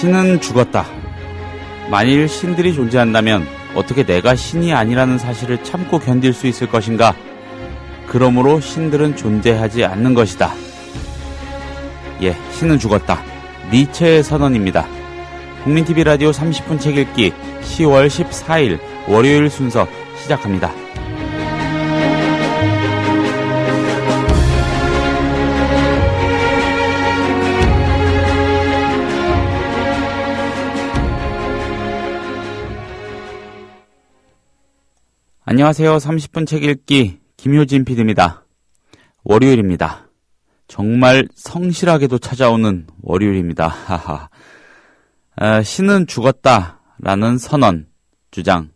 신은 죽었다. 만일 신들이 존재한다면 어떻게 내가 신이 아니라는 사실을 참고 견딜 수 있을 것인가? 그러므로 신들은 존재하지 않는 것이다. 예, 신은 죽었다. 니체의 선언입니다. 국민TV 라디오 30분 책 읽기 10월 14일 월요일 순서 시작합니다. 안녕하세요. 30분 책 읽기 김효진 PD입니다. 월요일입니다. 정말 성실하게도 찾아오는 월요일입니다. 하하. 신은 죽었다라는 선언, 주장.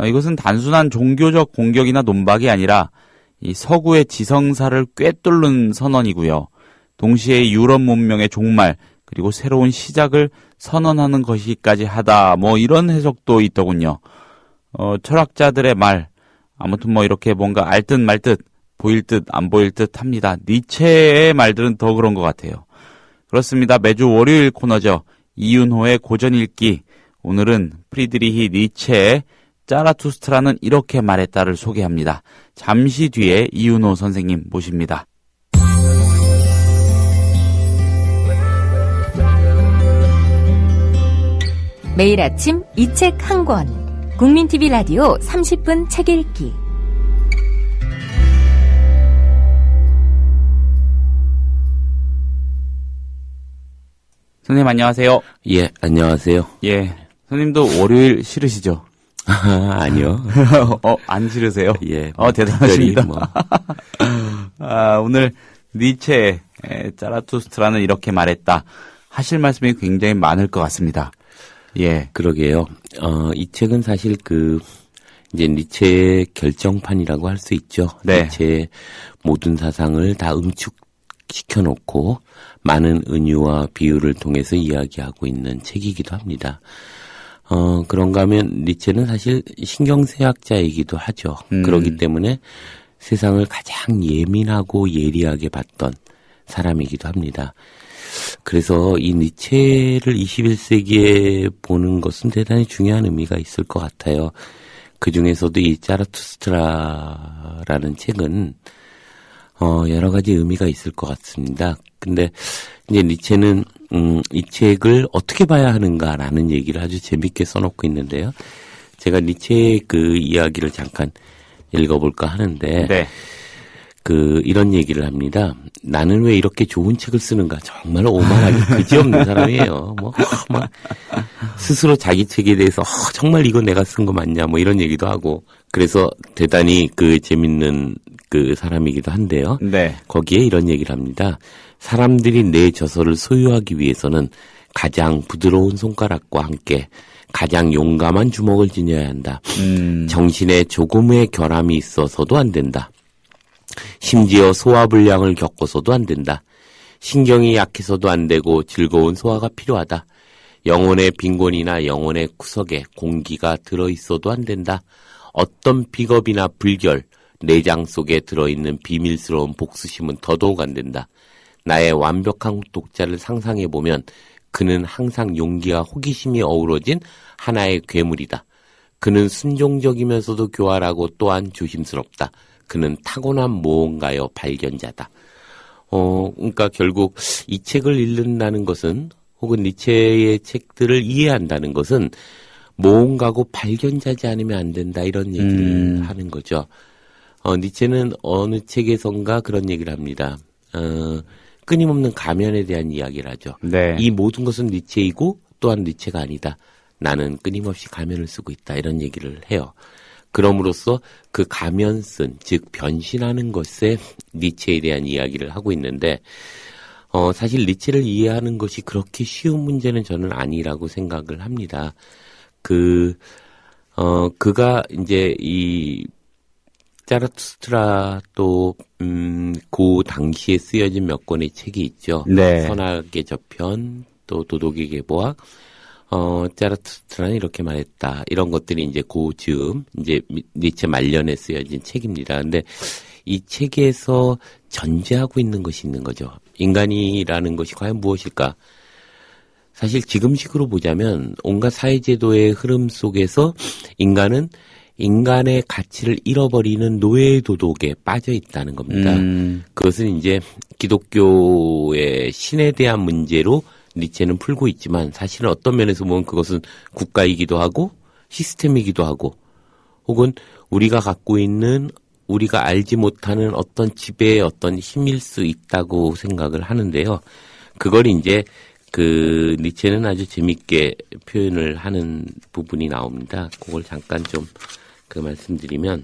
이것은 단순한 종교적 공격이나 논박이 아니라 이 서구의 지성사를 꿰뚫는 선언이고요. 동시에 유럽 문명의 종말 그리고 새로운 시작을 선언하는 것이기까지 하다. 이런 해석도 있더군요. 철학자들의 말, 아무튼 이렇게 뭔가 알 듯 말 듯, 보일 듯 안 보일 듯 합니다. 니체의 말들은 더 그런 것 같아요. 그렇습니다. 매주 월요일 코너죠. 이윤호의 고전 읽기. 오늘은 프리드리히 니체의 짜라투스트라는 이렇게 말했다를 소개합니다. 잠시 뒤에 이윤호 선생님 모십니다. 매일 아침 이 책 한 권. 국민TV 라디오 30분 책 읽기. 선생님 안녕하세요. 예, 안녕하세요. 예, 선생님도 월요일 싫으시죠? 아니요. 안 싫으세요? 예. 대단하십니다. 오늘 니체의 짜라투스트라는 이렇게 말했다. 하실 말씀이 굉장히 많을 것 같습니다. 예. 그러게요. 이 책은 사실 이제 니체의 결정판이라고 할 수 있죠. 네. 니체의 모든 사상을 다 응축시켜 놓고 많은 은유와 비유를 통해서 이야기하고 있는 책이기도 합니다. 그런가 하면 니체는 사실 신경쇠학자이기도 하죠. 그렇기 때문에 세상을 가장 예민하고 예리하게 봤던 사람이기도 합니다. 그래서 이 니체를 21세기에 보는 것은 대단히 중요한 의미가 있을 것 같아요. 그 중에서도 이 짜라투스트라라는 책은 여러 가지 의미가 있을 것 같습니다. 근데 이제 니체는 이 책을 어떻게 봐야 하는가라는 얘기를 아주 재밌게 써놓고 있는데요. 제가 니체의 그 이야기를 잠깐 읽어볼까 하는데 네. 이런 얘기를 합니다. 나는 왜 이렇게 좋은 책을 쓰는가? 정말 오만하기 그지없는 사람이에요. 스스로 자기 책에 대해서 정말 이거 내가 쓴 거 맞냐? 이런 얘기도 하고. 그래서 대단히 재밌는 사람이기도 한데요. 네. 거기에 이런 얘기를 합니다. 사람들이 내 저서를 소유하기 위해서는 가장 부드러운 손가락과 함께 가장 용감한 주먹을 지녀야 한다. 정신에 조금의 결함이 있어서도 안 된다. 심지어 소화불량을 겪어서도 안 된다. 신경이 약해서도 안 되고 즐거운 소화가 필요하다. 영혼의 빈곤이나 영혼의 구석에 공기가 들어있어도 안 된다. 어떤 비겁이나 불결, 내장 속에 들어있는 비밀스러운 복수심은 더더욱 안 된다. 나의 완벽한 독자를 상상해보면 그는 항상 용기와 호기심이 어우러진 하나의 괴물이다. 그는 순종적이면서도 교활하고 또한 조심스럽다. 그는 타고난 무언가요 발견자다. 그러니까 결국 이 책을 읽는다는 것은 혹은 니체의 책들을 이해한다는 것은 무언가고 발견자지 않으면 안 된다 이런 얘기를 하는 거죠. 니체는 어느 책에선가 그런 얘기를 합니다. 끊임없는 가면에 대한 이야기를 하죠. 네. 이 모든 것은 니체이고 또한 니체가 아니다. 나는 끊임없이 가면을 쓰고 있다 이런 얘기를 해요. 그럼으로써 그 가면 쓴, 즉 변신하는 것에 니체에 대한 이야기를 하고 있는데 사실 니체를 이해하는 것이 그렇게 쉬운 문제는 저는 아니라고 생각을 합니다. 그가 이제 이 짜라투스트라 또 그 당시에 쓰여진 몇 권의 책이 있죠. 네. 선악의 저편, 또 도덕의 계보학, 짜라투스트라는 이렇게 말했다. 이런 것들이 이제 즈음 이제 니체 말년에 쓰여진 책입니다. 근데 이 책에서 전제하고 있는 것이 있는 거죠. 인간이라는 것이 과연 무엇일까? 사실 지금식으로 보자면 온갖 사회제도의 흐름 속에서 인간은 인간의 가치를 잃어버리는 노예 도덕에 빠져 있다는 겁니다. 그것은 이제 기독교의 신에 대한 문제로 니체는 풀고 있지만 사실은 어떤 면에서 보면 그것은 국가이기도 하고 시스템이기도 하고 혹은 우리가 갖고 있는 우리가 알지 못하는 어떤 지배의 어떤 힘일 수 있다고 생각을 하는데요. 그걸 이제 그 니체는 아주 재밌게 표현을 하는 부분이 나옵니다. 그걸 잠깐 좀 그 말씀드리면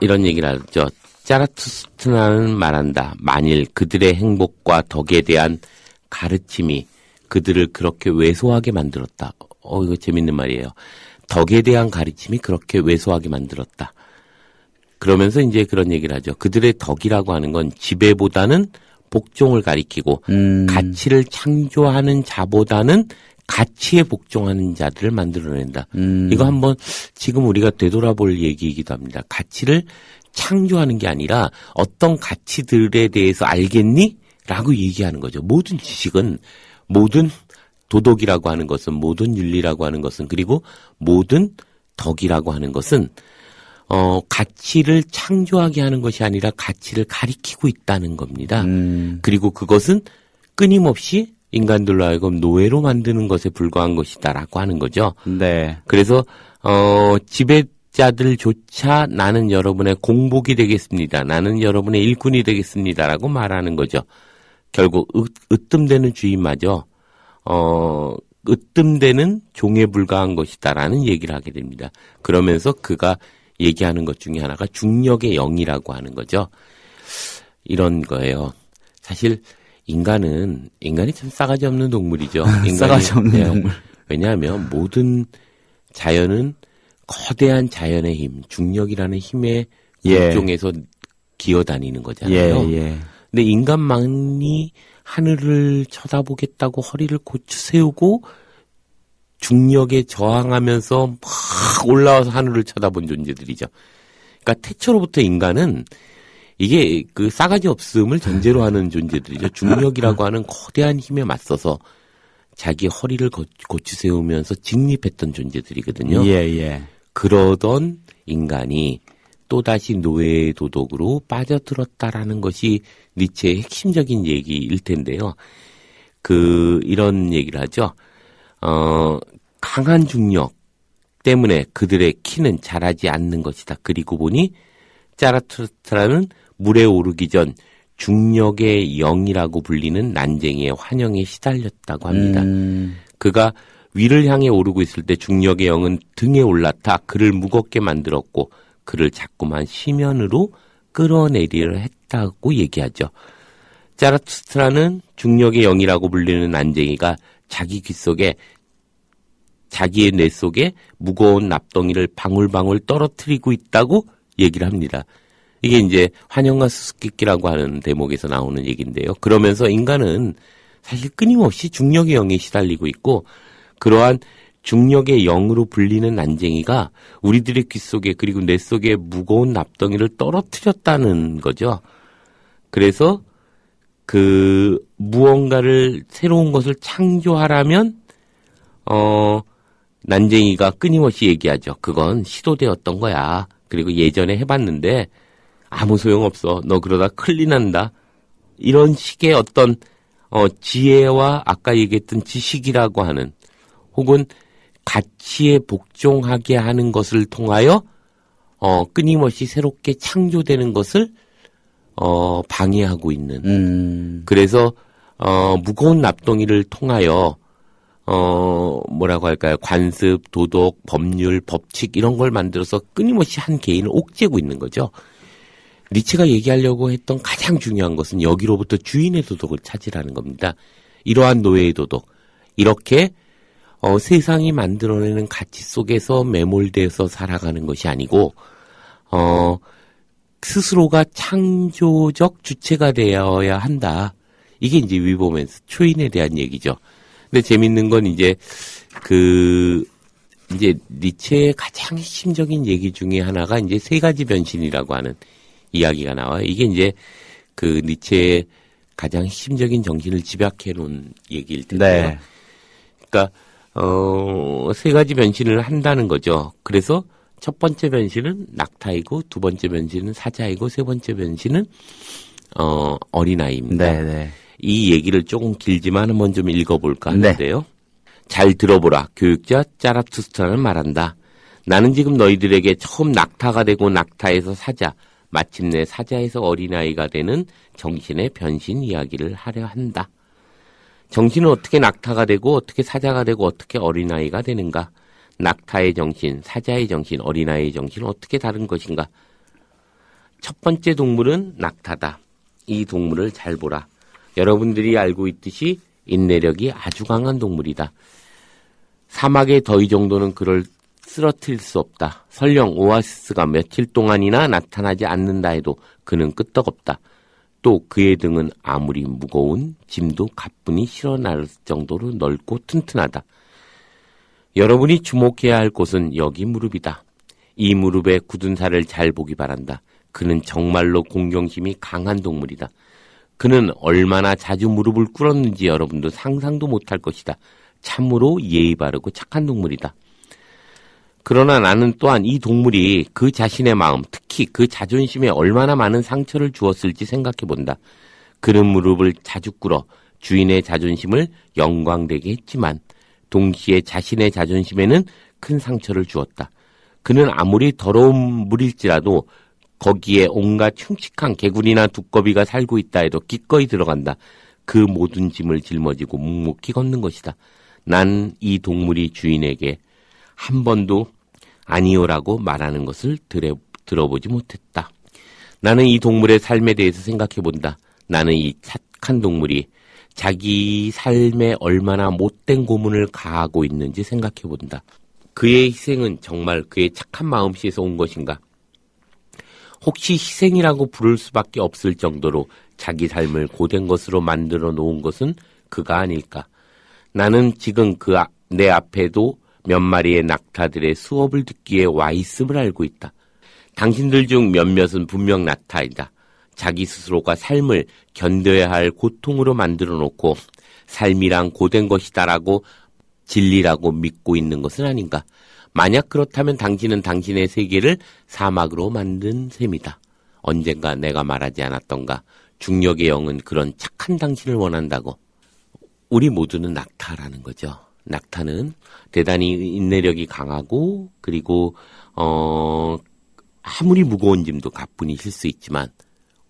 이런 얘기를 하죠. 자라투스트라는 말한다. 만일 그들의 행복과 덕에 대한 가르침이 그들을 그렇게 왜소하게 만들었다. 이거 재밌는 말이에요. 덕에 대한 가르침이 그렇게 왜소하게 만들었다. 그러면서 이제 그런 얘기를 하죠. 그들의 덕이라고 하는 건 지배보다는 복종을 가리키고 가치를 창조하는 자보다는 가치에 복종하는 자들을 만들어낸다. 이거 한번 지금 우리가 되돌아볼 얘기이기도 합니다. 가치를 창조하는 게 아니라 어떤 가치들에 대해서 알겠니? 라고 얘기하는 거죠. 모든 지식은, 모든 도덕이라고 하는 것은, 모든 윤리라고 하는 것은, 그리고 모든 덕이라고 하는 것은 가치를 창조하게 하는 것이 아니라 가치를 가리키고 있다는 겁니다. 그리고 그것은 끊임없이 인간들로 하여금 노예로 만드는 것에 불과한 것이다라고 하는 거죠. 네. 그래서 지배자들조차 나는 여러분의 공복이 되겠습니다. 나는 여러분의 일꾼이 되겠습니다라고 말하는 거죠. 결국 으뜸되는 주인마저 으뜸되는 종에 불과한 것이다라는 얘기를 하게 됩니다. 그러면서 그가 얘기하는 것 중에 하나가 중력의 영이라고 하는 거죠. 이런 거예요. 사실 인간이 참 싸가지 없는 동물이죠. 싸가지 없는 동물. 왜냐하면 모든 자연은 거대한 자연의 힘, 중력이라는 힘의 국종에서 기어다니는 거잖아요. 예. 근데 인간만이 하늘을 쳐다보겠다고 허리를 고추 세우고 중력에 저항하면서 막 올라와서 하늘을 쳐다본 존재들이죠. 그러니까 태초로부터 인간은 이게 그 싸가지 없음을 전제로 하는 존재들이죠. 중력이라고 하는 거대한 힘에 맞서서 자기 허리를 고추 세우면서 직립했던 존재들이거든요. 예. 그러던 인간이 또다시 노예의 도덕으로 빠져들었다라는 것이 니체의 핵심적인 얘기일 텐데요. 이런 얘기를 하죠. 강한 중력 때문에 그들의 키는 자라지 않는 것이다. 그리고 보니 자라투스트라는 물에 오르기 전 중력의 영이라고 불리는 난쟁이의 환영에 시달렸다고 합니다. 그가 위를 향해 오르고 있을 때 중력의 영은 등에 올라타 그를 무겁게 만들었고 그를 자꾸만 시면으로 끌어내리려 했다고 얘기하죠. 자라투스트라는 중력의 영이라고 불리는 난쟁이가 자기의 뇌 속에 무거운 납덩이를 방울방울 떨어뜨리고 있다고 얘기를 합니다. 이게 이제 환영과 수수께끼라고 하는 대목에서 나오는 얘기인데요. 그러면서 인간은 사실 끊임없이 중력의 영에 시달리고 있고 그러한 중력의 영으로 불리는 난쟁이가 우리들의 귀 속에 그리고 뇌 속에 무거운 납덩이를 떨어뜨렸다는 거죠. 그래서 무언가를 새로운 것을 창조하라면 난쟁이가 끊임없이 얘기하죠. 그건 시도되었던 거야. 그리고 예전에 해봤는데 아무 소용없어. 너 그러다 큰일 난다. 이런 식의 어떤 지혜와 아까 얘기했던 지식이라고 하는 혹은 가치에 복종하게 하는 것을 통하여 끊임없이 새롭게 창조되는 것을 방해하고 있는. 그래서 무거운 납덩이를 통하여 뭐라고 할까요? 관습, 도덕, 법률, 법칙 이런 걸 만들어서 끊임없이 한 개인을 옥죄고 있는 거죠. 니체가 얘기하려고 했던 가장 중요한 것은 여기로부터 주인의 도덕을 찾으라는 겁니다. 이러한 노예의 도덕. 이렇게 세상이 만들어내는 가치 속에서 매몰돼서 살아가는 것이 아니고 스스로가 창조적 주체가 되어야 한다. 이게 이제 위보면스 초인에 대한 얘기죠. 근데 재밌는 건 이제 니체의 가장 핵심적인 얘기 중에 하나가 이제 세 가지 변신이라고 하는 이야기가 나와요. 이게 이제 니체의 가장 핵심적인 정신을 집약해 놓은 얘기일 텐데요. 네. 그러니까 세 가지 변신을 한다는 거죠. 그래서 첫 번째 변신은 낙타이고, 두 번째 변신은 사자이고, 세 번째 변신은 어린아이입니다. 네, 네. 이 얘기를 조금 길지만 한번 좀 읽어볼까 하는데요. 네. 잘 들어보라. 교육자 짜라투스트라는 말한다. 나는 지금 너희들에게 처음 낙타가 되고 낙타에서 사자, 마침내 사자에서 어린아이가 되는 정신의 변신 이야기를 하려 한다. 정신은 어떻게 낙타가 되고 어떻게 사자가 되고 어떻게 어린아이가 되는가? 낙타의 정신, 사자의 정신, 어린아이의 정신은 어떻게 다른 것인가? 첫 번째 동물은 낙타다. 이 동물을 잘 보라. 여러분들이 알고 있듯이 인내력이 아주 강한 동물이다. 사막의 더위 정도는 그를 쓰러뜨릴 수 없다. 설령 오아시스가 며칠 동안이나 나타나지 않는다 해도 그는 끄떡없다. 또 그의 등은 아무리 무거운 짐도 가뿐히 실어나를 정도로 넓고 튼튼하다. 여러분이 주목해야 할 곳은 여기 무릎이다. 이 무릎에 굳은 살을 잘 보기 바란다. 그는 정말로 공경심이 강한 동물이다. 그는 얼마나 자주 무릎을 꿇었는지 여러분도 상상도 못할 것이다. 참으로 예의 바르고 착한 동물이다. 그러나 나는 또한 이 동물이 그 자신의 마음, 특히 그 자존심에 얼마나 많은 상처를 주었을지 생각해 본다. 그는 무릎을 자주 꿇어 주인의 자존심을 영광되게 했지만 동시에 자신의 자존심에는 큰 상처를 주었다. 그는 아무리 더러운 물일지라도 거기에 온갖 흉측한 개구리나 두꺼비가 살고 있다 해도 기꺼이 들어간다. 그 모든 짐을 짊어지고 묵묵히 걷는 것이다. 난 이 동물이 주인에게 한 번도 아니요라고 말하는 것을 들어보지 못했다. 나는 이 동물의 삶에 대해서 생각해 본다. 나는 이 착한 동물이 자기 삶에 얼마나 못된 고문을 가하고 있는지 생각해 본다. 그의 희생은 정말 그의 착한 마음씨에서 온 것인가? 혹시 희생이라고 부를 수밖에 없을 정도로 자기 삶을 고된 것으로 만들어 놓은 것은 그가 아닐까? 나는 지금 내 앞에도 몇 마리의 낙타들의 수업을 듣기에 와 있음을 알고 있다. 당신들 중 몇몇은 분명 낙타이다. 자기 스스로가 삶을 견뎌야 할 고통으로 만들어 놓고 삶이란 고된 것이다라고 진리라고 믿고 있는 것은 아닌가. 만약 그렇다면 당신은 당신의 세계를 사막으로 만든 셈이다. 언젠가 내가 말하지 않았던가. 중력의 영은 그런 착한 당신을 원한다고. 우리 모두는 낙타라는 거죠. 낙타는 대단히 인내력이 강하고 그리고 아무리 무거운 짐도 가뿐히 실 수 있지만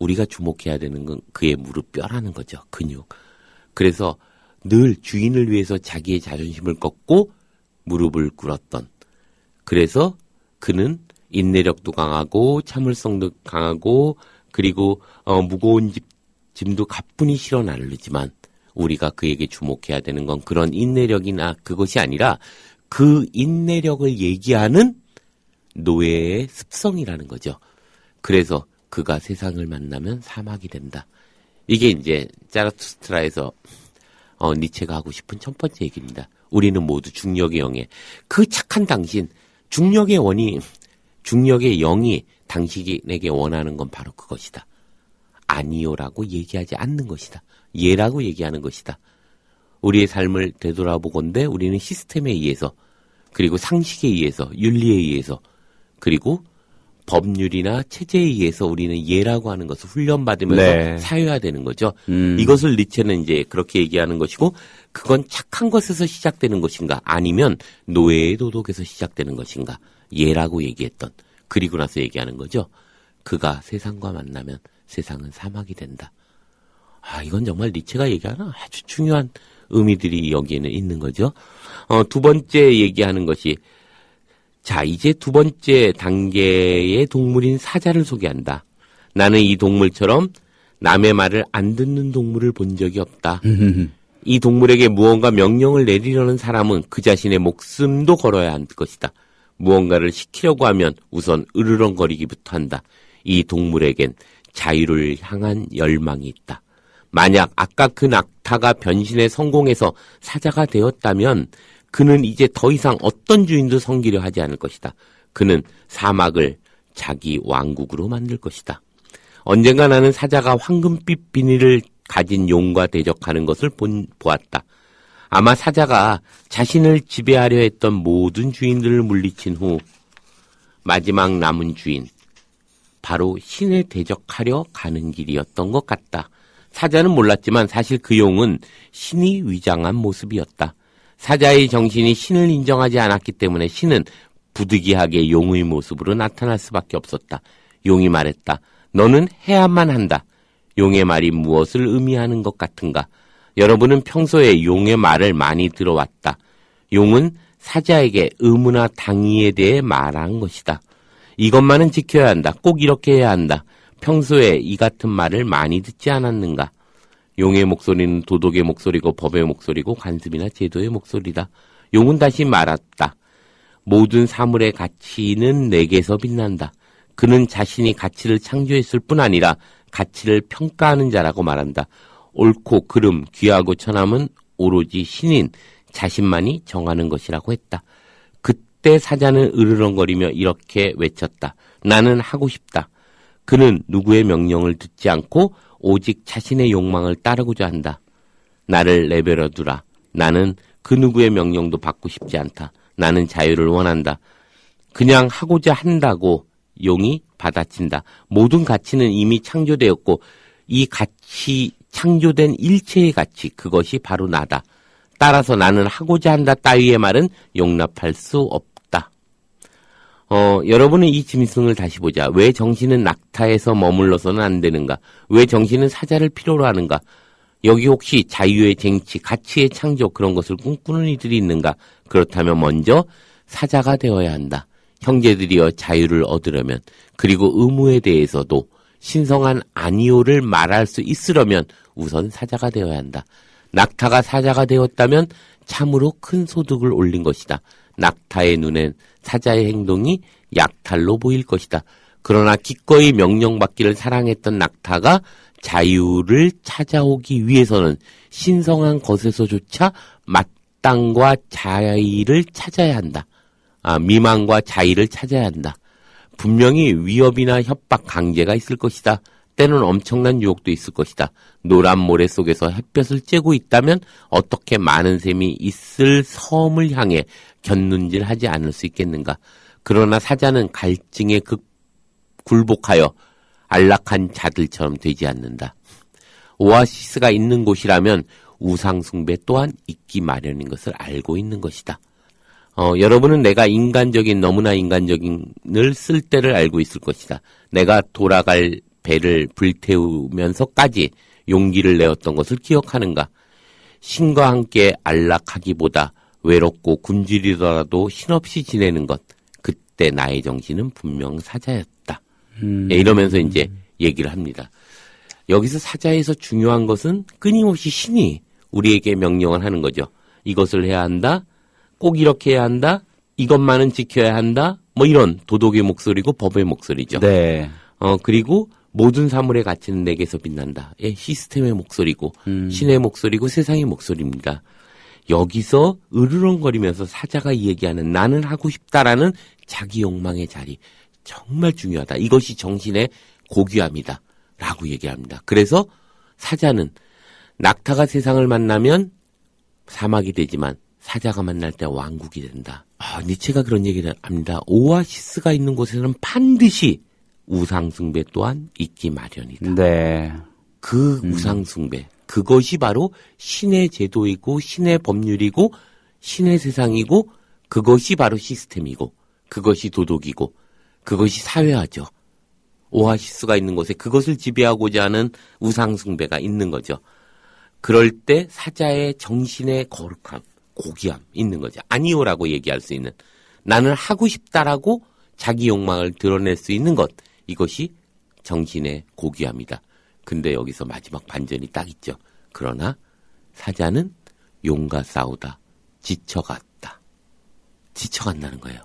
우리가 주목해야 되는 건 그의 무릎뼈라는 거죠. 근육. 그래서 늘 주인을 위해서 자기의 자존심을 꺾고 무릎을 꿇었던. 그래서 그는 인내력도 강하고 참을성도 강하고 그리고 무거운 짐도 가뿐히 실어 나르지만 우리가 그에게 주목해야 되는 건 그런 인내력이나 그것이 아니라 그 인내력을 얘기하는 노예의 습성이라는 거죠. 그래서 그가 세상을 만나면 사막이 된다. 이게 이제 짜라투스트라에서 니체가 하고 싶은 첫 번째 얘기입니다. 우리는 모두 중력의 영에 그 착한 당신, 중력의 영이 당신에게 원하는 건 바로 그것이다. 아니요라고 얘기하지 않는 것이다. 예라고 얘기하는 것이다. 우리의 삶을 되돌아보건대 우리는 시스템에 의해서 그리고 상식에 의해서 윤리에 의해서 그리고 법률이나 체제에 의해서 우리는 예라고 하는 것을 훈련받으면서 네. 사유화되는 거죠. 이것을 니체는 이제 그렇게 얘기하는 것이고 그건 착한 것에서 시작되는 것인가 아니면 노예의 도덕에서 시작되는 것인가 예라고 얘기했던 그리고 나서 얘기하는 거죠. 그가 세상과 만나면 세상은 사막이 된다. 이건 정말 니체가 얘기하는 아주 중요한 의미들이 여기에는 있는 거죠. 두 번째 얘기하는 것이 자, 이제 두 번째 단계의 동물인 사자를 소개한다. 나는 이 동물처럼 남의 말을 안 듣는 동물을 본 적이 없다. 이 동물에게 무언가 명령을 내리려는 사람은 그 자신의 목숨도 걸어야 할 것이다. 무언가를 시키려고 하면 우선 으르렁거리기부터 한다. 이 동물에겐 자유를 향한 열망이 있다. 만약 아까 그 낙타가 변신에 성공해서 사자가 되었다면 그는 이제 더 이상 어떤 주인도 섬기려 하지 않을 것이다. 그는 사막을 자기 왕국으로 만들 것이다. 언젠가 나는 사자가 황금빛 비닐을 가진 용과 대적하는 것을 보았다. 아마 사자가 자신을 지배하려 했던 모든 주인들을 물리친 후 마지막 남은 주인, 바로 신에 대적하려 가는 길이었던 것 같다. 사자는 몰랐지만 사실 그 용은 신이 위장한 모습이었다. 사자의 정신이 신을 인정하지 않았기 때문에 신은 부득이하게 용의 모습으로 나타날 수밖에 없었다. 용이 말했다. 너는 해야만 한다. 용의 말이 무엇을 의미하는 것 같은가? 여러분은 평소에 용의 말을 많이 들어왔다. 용은 사자에게 의무나 당위에 대해 말한 것이다. 이것만은 지켜야 한다. 꼭 이렇게 해야 한다. 평소에 이 같은 말을 많이 듣지 않았는가? 용의 목소리는 도덕의 목소리고 법의 목소리고 관습이나 제도의 목소리다. 용은 다시 말했다. 모든 사물의 가치는 내게서 빛난다. 그는 자신이 가치를 창조했을 뿐 아니라 가치를 평가하는 자라고 말한다. 옳고 그름, 귀하고 천함은 오로지 신인 자신만이 정하는 것이라고 했다. 그때 사자는 으르렁거리며 이렇게 외쳤다. 나는 하고 싶다. 그는 누구의 명령을 듣지 않고 오직 자신의 욕망을 따르고자 한다. 나를 내버려 두라. 나는 그 누구의 명령도 받고 싶지 않다. 나는 자유를 원한다. 그냥 하고자 한다고 용이 받아친다. 모든 가치는 이미 창조되었고 이 가치, 창조된 일체의 가치, 그것이 바로 나다. 따라서 나는 하고자 한다 따위의 말은 용납할 수 없다. 여러분은 이 짐승을 다시 보자. 왜 정신은 낙타에서 머물러서는 안 되는가? 왜 정신은 사자를 필요로 하는가? 여기 혹시 자유의 쟁취, 가치의 창조 그런 것을 꿈꾸는 이들이 있는가? 그렇다면 먼저 사자가 되어야 한다. 형제들이여 자유를 얻으려면, 그리고 의무에 대해서도 신성한 아니오를 말할 수 있으려면 우선 사자가 되어야 한다. 낙타가 사자가 되었다면 참으로 큰 소득을 올린 것이다. 낙타의 눈엔 사자의 행동이 약탈로 보일 것이다. 그러나 기꺼이 명령받기를 사랑했던 낙타가 자유를 찾아오기 위해서는 신성한 것에서조차 마땅과 자의를 찾아야 한다. 미망과 자의를 찾아야 한다. 분명히 위협이나 협박, 강제가 있을 것이다. 때는 엄청난 유혹도 있을 것이다. 노란 모래 속에서 햇볕을 쬐고 있다면 어떻게 많은 샘이 있을 섬을 향해 곁눈질하지 않을 수 있겠는가. 그러나 사자는 갈증에 굴복하여 안락한 자들처럼 되지 않는다. 오아시스가 있는 곳이라면 우상숭배 또한 있기 마련인 것을 알고 있는 것이다. 여러분은 내가 너무나 인간적인을 쓸 때를 알고 있을 것이다. 내가 돌아갈 배를 불태우면서까지 용기를 내었던 것을 기억하는가? 신과 함께 안락하기보다 외롭고 굶주리더라도 신없이 지내는 것. 그때 나의 정신은 분명 사자였다. 이러면서 이제 얘기를 합니다. 여기서 사자에서 중요한 것은 끊임없이 신이 우리에게 명령을 하는 거죠. 이것을 해야 한다. 꼭 이렇게 해야 한다. 이것만은 지켜야 한다. 뭐 이런 도덕의 목소리고 법의 목소리죠. 네. 그리고 모든 사물의 가치는 내게서 빛난다. 시스템의 목소리고 신의 목소리고 세상의 목소리입니다. 여기서 으르렁거리면서 사자가 얘기하는 나는 하고 싶다라는 자기 욕망의 자리. 정말 중요하다. 이것이 정신의 고귀함이다. 라고 얘기합니다. 그래서 사자는 낙타가 세상을 만나면 사막이 되지만 사자가 만날 때 왕국이 된다. 니체가 그런 얘기를 합니다. 오아시스가 있는 곳에서는 반드시 우상숭배 또한 있기 마련이다. 네. 그 우상숭배, 그것이 바로 신의 제도이고 신의 법률이고 신의 세상이고 그것이 바로 시스템이고 그것이 도덕이고 그것이 사회화죠. 오아시스가 있는 곳에 그것을 지배하고자 하는 우상숭배가 있는 거죠. 그럴 때 사자의 정신의 거룩함, 고귀함 있는 거죠. 아니오라고 얘기할 수 있는, 나는 하고 싶다라고 자기 욕망을 드러낼 수 있는 것, 이것이 정신의 고귀함이다. 근데 여기서 마지막 반전이 딱 있죠. 그러나 사자는 용과 싸우다 지쳐갔다. 지쳐간다는 거예요.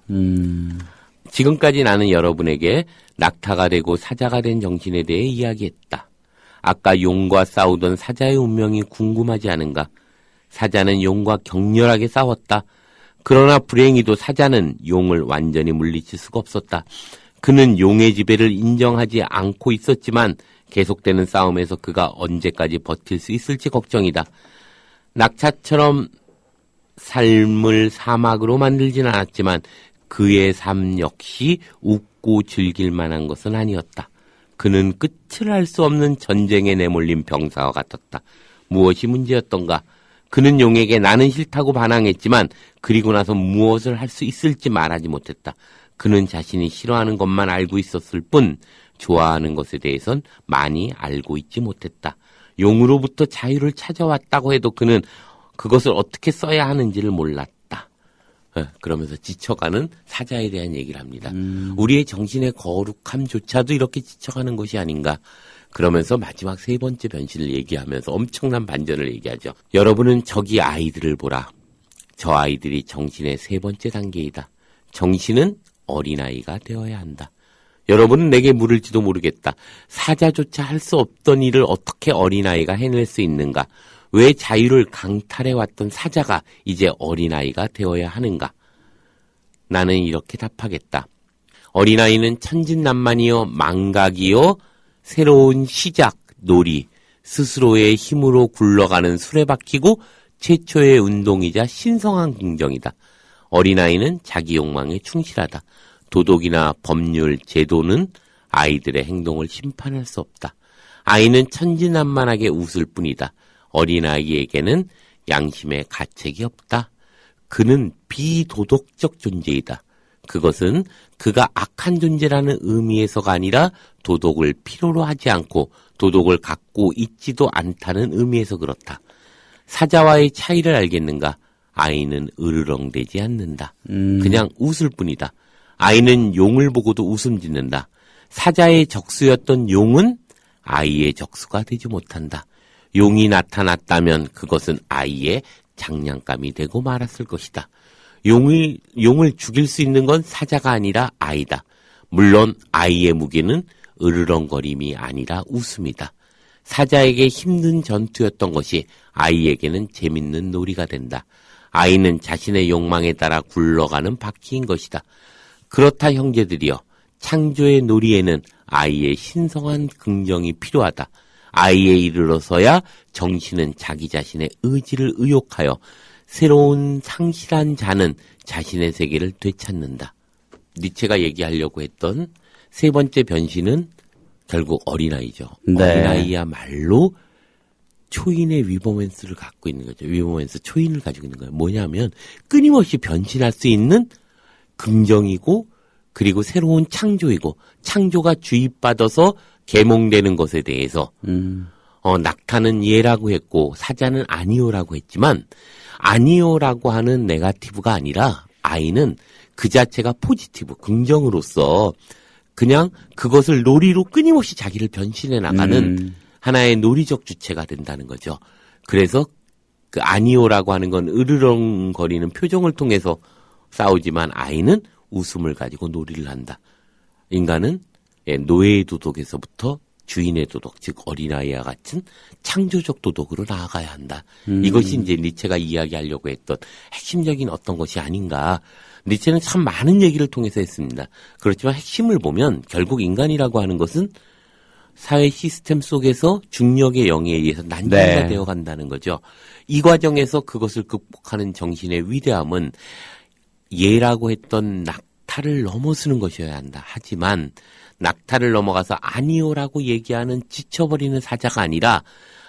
지금까지 나는 여러분에게 낙타가 되고 사자가 된 정신에 대해 이야기했다. 아까 용과 싸우던 사자의 운명이 궁금하지 않은가? 사자는 용과 격렬하게 싸웠다. 그러나 불행히도 사자는 용을 완전히 물리칠 수가 없었다. 그는 용의 지배를 인정하지 않고 있었지만 계속되는 싸움에서 그가 언제까지 버틸 수 있을지 걱정이다. 낙차처럼 삶을 사막으로 만들진 않았지만 그의 삶 역시 웃고 즐길 만한 것은 아니었다. 그는 끝을 알 수 없는 전쟁에 내몰린 병사와 같았다. 무엇이 문제였던가? 그는 용에게 나는 싫다고 반항했지만 그리고 나서 무엇을 할 수 있을지 말하지 못했다. 그는 자신이 싫어하는 것만 알고 있었을 뿐 좋아하는 것에 대해선 많이 알고 있지 못했다. 용으로부터 자유를 찾아왔다고 해도 그는 그것을 어떻게 써야 하는지를 몰랐다. 그러면서 지쳐가는 사자에 대한 얘기를 합니다. 우리의 정신의 거룩함조차도 이렇게 지쳐가는 것이 아닌가. 그러면서 마지막 세 번째 변신을 얘기하면서 엄청난 반전을 얘기하죠. 여러분은 저기 아이들을 보라. 저 아이들이 정신의 세 번째 단계이다. 정신은 어린아이가 되어야 한다. 여러분은 내게 물을지도 모르겠다. 사자조차 할 수 없던 일을 어떻게 어린아이가 해낼 수 있는가? 왜 자유를 강탈해왔던 사자가 이제 어린아이가 되어야 하는가? 나는 이렇게 답하겠다. 어린아이는 천진난만이요, 망각이요, 새로운 시작, 놀이, 스스로의 힘으로 굴러가는 수레바퀴고 최초의 운동이자 신성한 긍정이다. 어린아이는 자기 욕망에 충실하다. 도덕이나 법률, 제도는 아이들의 행동을 심판할 수 없다. 아이는 천진난만하게 웃을 뿐이다. 어린아이에게는 양심의 가책이 없다. 그는 비도덕적 존재이다. 그것은 그가 악한 존재라는 의미에서가 아니라 도덕을 필요로 하지 않고 도덕을 갖고 있지도 않다는 의미에서 그렇다. 사자와의 차이를 알겠는가? 아이는 으르렁대지 않는다. 그냥 웃을 뿐이다. 아이는 용을 보고도 웃음 짓는다. 사자의 적수였던 용은 아이의 적수가 되지 못한다. 용이 나타났다면 그것은 아이의 장난감이 되고 말았을 것이다. 용을 죽일 수 있는 건 사자가 아니라 아이다. 물론 아이의 무기는 으르렁거림이 아니라 웃음이다. 사자에게 힘든 전투였던 것이 아이에게는 재밌는 놀이가 된다. 아이는 자신의 욕망에 따라 굴러가는 바퀴인 것이다. 그렇다 형제들이여, 창조의 놀이에는 아이의 신성한 긍정이 필요하다. 아이에 이르러서야 정신은 자기 자신의 의지를 의욕하여 새로운 상실한 자는 자신의 세계를 되찾는다. 니체가 얘기하려고 했던 세 번째 변신은 결국 어린아이죠. 네. 어린아이야말로 초인의 위버맨스를 갖고 있는 거죠. 위버맨스 초인을 가지고 있는 거예요. 뭐냐면 끊임없이 변신할 수 있는 긍정이고 그리고 새로운 창조이고 창조가 주입받아서 계몽되는 것에 대해서 낙타는 예라고 했고 사자는 아니오라고 했지만 아니오라고 하는 네거티브가 아니라 아이는 그 자체가 포지티브, 긍정으로서 그냥 그것을 놀이로 끊임없이 자기를 변신해 나가는 하나의 놀이적 주체가 된다는 거죠. 그래서 그 아니오라고 하는 건 으르렁거리는 표정을 통해서 싸우지만 아이는 웃음을 가지고 놀이를 한다. 인간은 노예의 도덕에서부터 주인의 도덕, 즉 어린아이와 같은 창조적 도덕으로 나아가야 한다. 이것이 이제 니체가 이야기하려고 했던 핵심적인 어떤 것이 아닌가. 니체는 참 많은 얘기를 통해서 했습니다. 그렇지만 핵심을 보면 결국 인간이라고 하는 것은 사회 시스템 속에서 중력의 영에 의해서 난장가 되어 간다는 거죠. 이 과정에서 그것을 극복하는 정신의 위대함은 예라고 했던 낙타를 넘어서는 것이어야 한다. 하지만 낙타를 넘어가서 아니오라고 얘기하는 지쳐버리는 사자가 아니라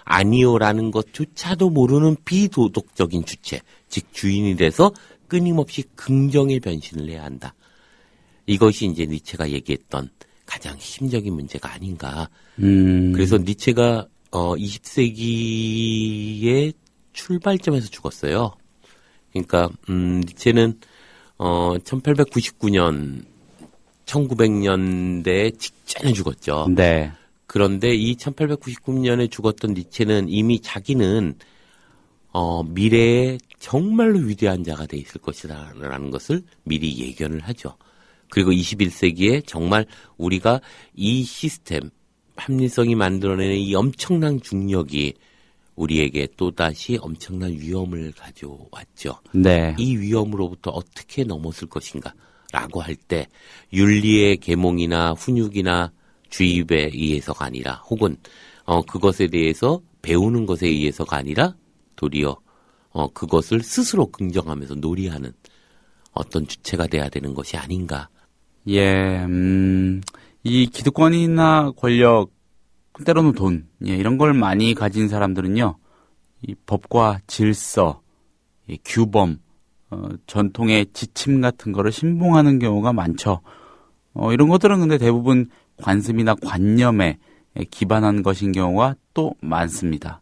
아니오라는 것조차도 모르는 비도덕적인 주체, 즉 주인이 돼서 끊임없이 긍정의 변신을 해야 한다. 이것이 이제 니체가 얘기했던 가장 핵심적인 문제가 아닌가. 그래서 니체가 20세기의 출발점에서 죽었어요. 그러니까 니체는 1899년 1900년대 직전에 죽었죠. 네. 그런데 이 1899년에 죽었던 니체는 이미 자기는 미래에 정말로 위대한 자가 돼 있을 것이라는 것을 미리 예견을 하죠. 그리고 21세기에 정말 우리가 이 시스템, 합리성이 만들어내는 이 엄청난 중력이 우리에게 또다시 엄청난 위험을 가져왔죠. 네. 이 위험으로부터 어떻게 넘어설 것인가 라고 할 때 윤리의 계몽이나 훈육이나 주입에 의해서가 아니라 혹은 그것에 대해서 배우는 것에 의해서가 아니라 도리어 그것을 스스로 긍정하면서 놀이하는 어떤 주체가 돼야 되는 것이 아닌가. 예, 이 기득권이나 권력, 때로는 돈, 예, 이런 걸 많이 가진 사람들은요, 이 법과 질서, 이 규범, 전통의 지침 같은 거를 신봉하는 경우가 많죠. 이런 것들은 근데 대부분 관습이나 관념에 기반한 것인 경우가 또 많습니다.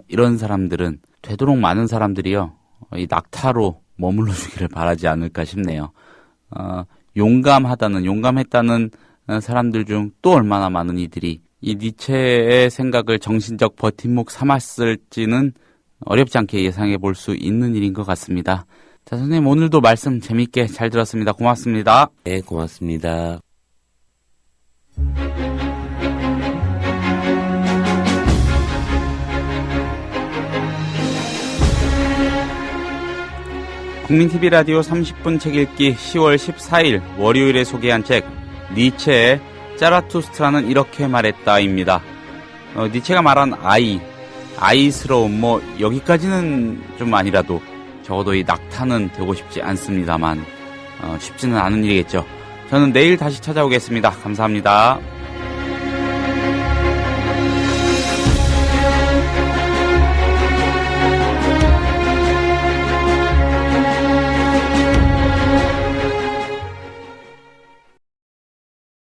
이런 사람들은 되도록 많은 사람들이요, 이 낙타로 머물러 주기를 바라지 않을까 싶네요. 용감했다는 사람들 중 또 얼마나 많은 이들이 이 니체의 생각을 정신적 버팀목 삼았을지는 어렵지 않게 예상해 볼 수 있는 일인 것 같습니다. 자, 선생님 오늘도 말씀 재밌게 잘 들었습니다. 고맙습니다. 네, 고맙습니다. 국민TV 라디오 30분 책 읽기 10월 14일 월요일에 소개한 책 니체의 짜라투스트라는 이렇게 말했다입니다. 니체가 말한 아이스러움 여기까지는 좀 아니라도 적어도 이 낙타는 되고 싶지 않습니다만 쉽지는 않은 일이겠죠. 저는 내일 다시 찾아오겠습니다. 감사합니다.